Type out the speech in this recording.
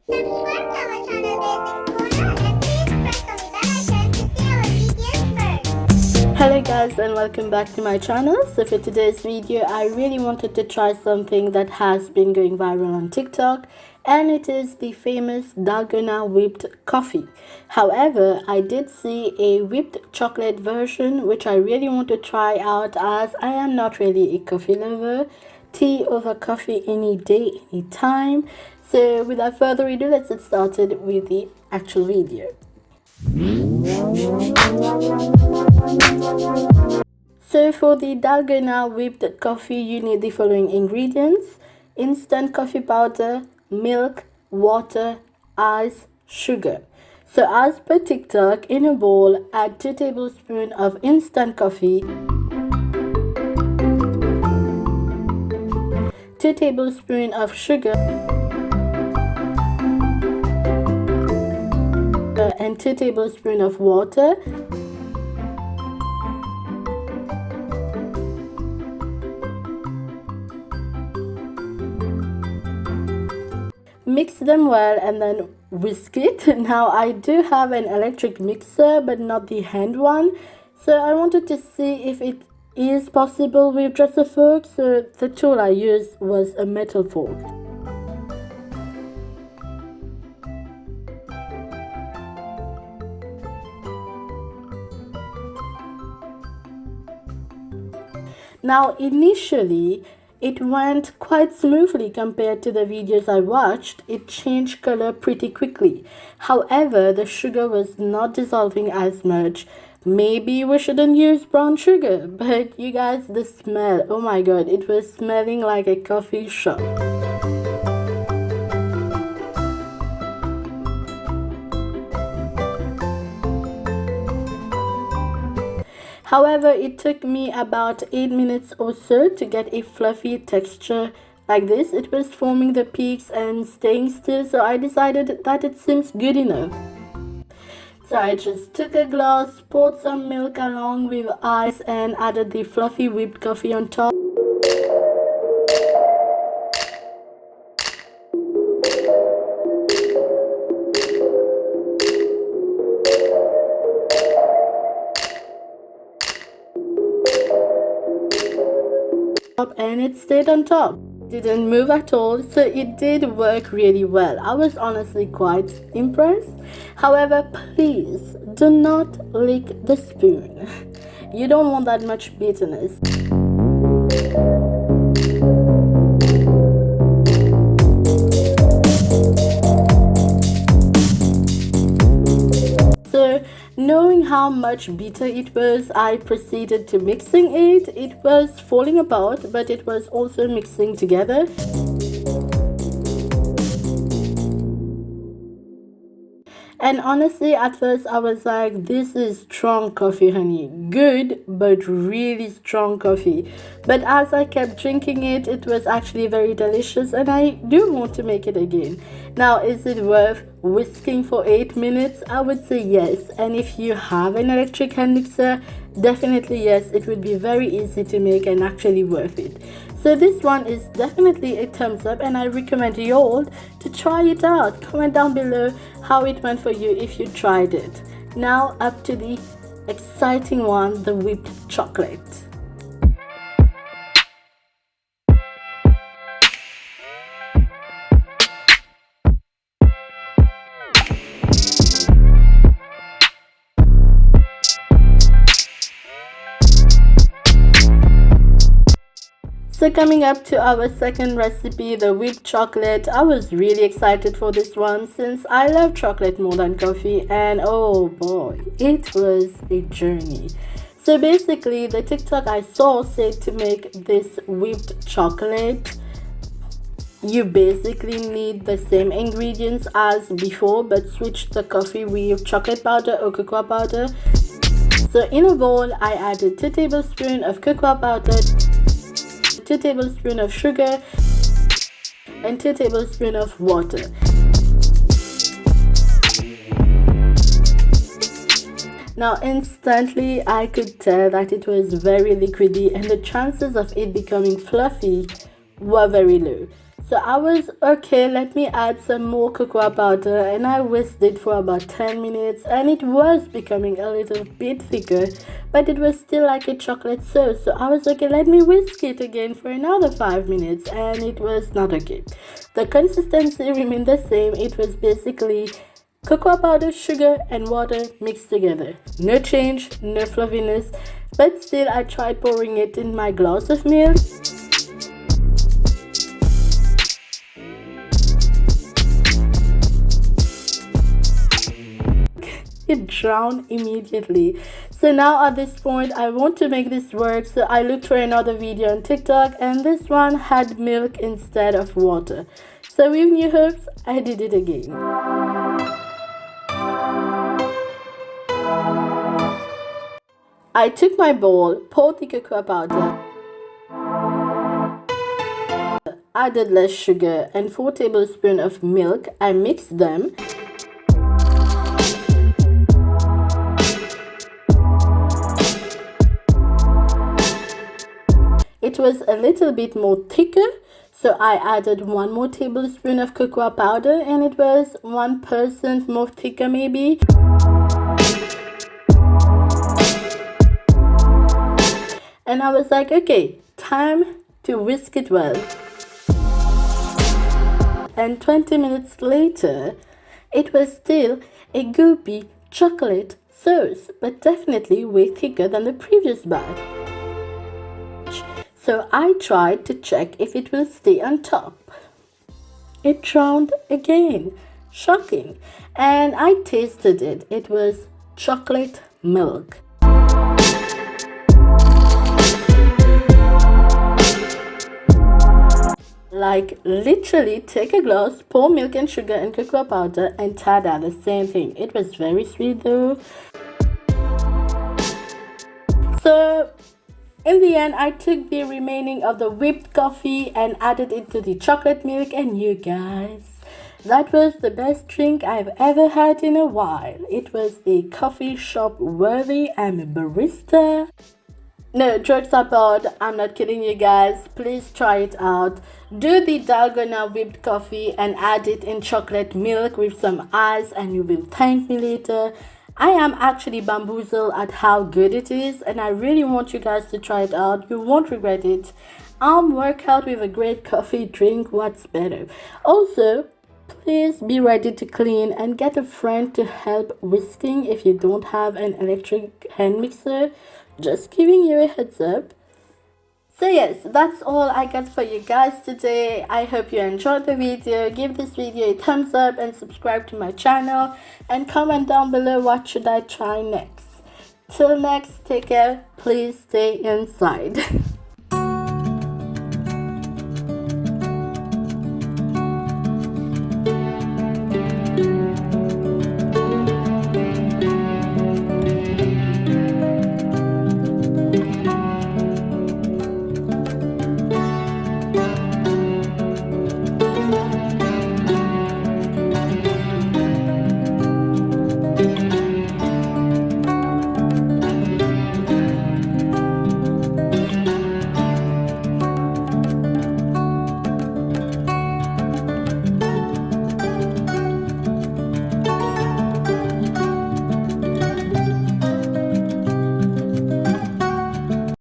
Subscribe to our channel Basic Corner and please press on the bell icon to see our videos first. Hello guys, and welcome back to my channel. So for today's video I really wanted to try something that has been going viral on TikTok, and it is the famous dalgona whipped coffee. However, I did see a whipped chocolate version which I really want to try out, as I am not really a coffee lover. Tea over coffee any day, any time. So without further ado, let's get started with the actual video. So for the dalgona whipped coffee, you need the following ingredients: instant coffee powder, milk, water, ice, sugar. So as per TikTok, in a bowl, add 2 tablespoons of instant coffee, 2 tablespoons of sugar, and 2 tablespoons of water. Mix them well and then whisk it. Now I do have an electric mixer but not the hand one, so I wanted to see if it is possible with just a fork, so the tool I used was a metal fork. Now initially it went quite smoothly compared to the videos I watched. It changed color pretty quickly. However, the sugar was not dissolving as much. Maybe we shouldn't use brown sugar, but you guys, the smell, oh my god, it was smelling like a coffee shop. However, it took me about 8 minutes or so to get a fluffy texture like this. It was forming the peaks and staying still, so I decided that it seems good enough. So I just took a glass, poured some milk along with ice, and added the fluffy whipped coffee on top. And it stayed on top, didn't move at all, so it did work really well. I was honestly quite impressed. However, please do not lick the spoon. You don't want that much bitterness. So knowing how much bitter it was, I proceeded to mixing it. It was falling apart, but it was also mixing together. And honestly, at first I was like, this is strong coffee, honey. Good, but really strong coffee. But as I kept drinking it, it was actually very delicious, and I do want to make it again. Now, is it worth whisking for 8 minutes? I would say yes. And if you have an electric hand mixer, definitely yes, it would be very easy to make and actually worth it. So this one is definitely a thumbs up, and I recommend you all to try it out. Comment down below how it went for you if you tried it. Now up to the exciting one, the whipped chocolate. So coming up to our second recipe, the whipped chocolate. I was really excited for this one since I love chocolate more than coffee, and oh boy, it was a journey. So basically, the TikTok I saw said to make this whipped chocolate, you basically need the same ingredients as before, but switch the coffee with chocolate powder or cocoa powder. So in a bowl, I added 2 tablespoons of cocoa powder, 2 tablespoons of sugar, and 2 tablespoons of water. Now instantly I could tell that it was very liquidy, and the chances of it becoming fluffy were very low. So I was okay, let me add some more cocoa powder, and I whisked it for about 10 minutes, and it was becoming a little bit thicker, but it was still like a chocolate sauce. So I was okay, let me whisk it again for another 5 minutes, and it was not okay. The consistency remained the same. It was basically cocoa powder, sugar, and water mixed together. No change, no fluffiness, but still I tried pouring it in my glass of milk. It drowned immediately. So now at this point I want to make this work, so I looked for another video on TikTok, and this one had milk instead of water. So with new hopes, I did it again. I took my bowl, poured the cocoa powder, added less sugar and 4 tablespoons of milk. I mixed them. It was a little bit more thicker, so I added 1 more tablespoon of cocoa powder, and it was 1% more thicker maybe. And I was like, okay, time to whisk it well. And 20 minutes later, it was still a goopy chocolate sauce, but definitely way thicker than the previous batch. So I tried to check if it will stay on top. It drowned again. Shocking. And I tasted it. It was chocolate milk. Like literally take a glass, pour milk and sugar and cocoa powder, and tada, the same thing. It was very sweet though. So in the end, I took the remaining of the whipped coffee and added it to the chocolate milk, and you guys, that was the best drink I've ever had in a while. It was a coffee shop worthy. I'm a barista. No, jokes apart, I'm not kidding you guys. Please try it out. Do the dalgona whipped coffee and add it in chocolate milk with some ice, and you will thank me later. I am actually bamboozled at how good it is, and I really want you guys to try it out. You won't regret it. Work out with a great coffee drink. What's better? Also, please be ready to clean and get a friend to help whisking if you don't have an electric hand mixer. Just giving you a heads up. So yes, that's all I got for you guys today. I hope you enjoyed the video. Give this video a thumbs up and subscribe to my channel, and comment down below what should I try next. Till next, take care. Please stay inside.